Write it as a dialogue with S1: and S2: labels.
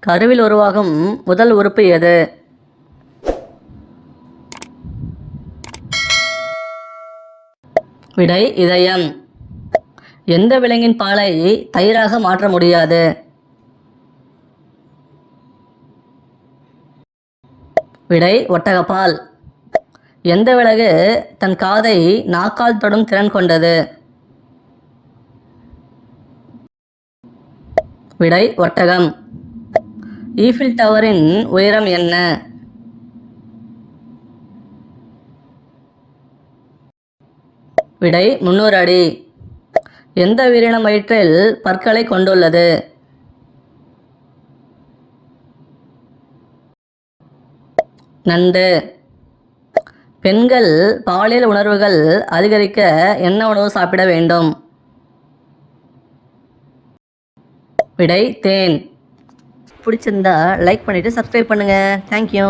S1: கருவில் உருவாகும் முதல் உறுப்பு எது? விடை இதயம். எந்த விலங்கின் பாலை தயிராக மாற்ற முடியாது? விடை ஒட்டகப்பால். எந்த விலங்கு தன் காதை நாக்கால் தொடும் திறன் கொண்டது? விடை ஒட்டகம். ஈஃபில் டவரின் உயரம் என்ன? விடை 300 அடி. எந்த உயிரினம் வயிற்றில் பற்களை கொண்டுள்ளது? நண்டு. பெண்கள் பாலியல் உணர்வுகள் அதிகரிக்க என்ன உணவு சாப்பிட வேண்டும்? விடை தேன். பிடிச்சிருந்தா லைக் பண்ணிவிட்டு சப்ஸ்கிரைப் பண்ணுங்கள். தேங்க்யூ.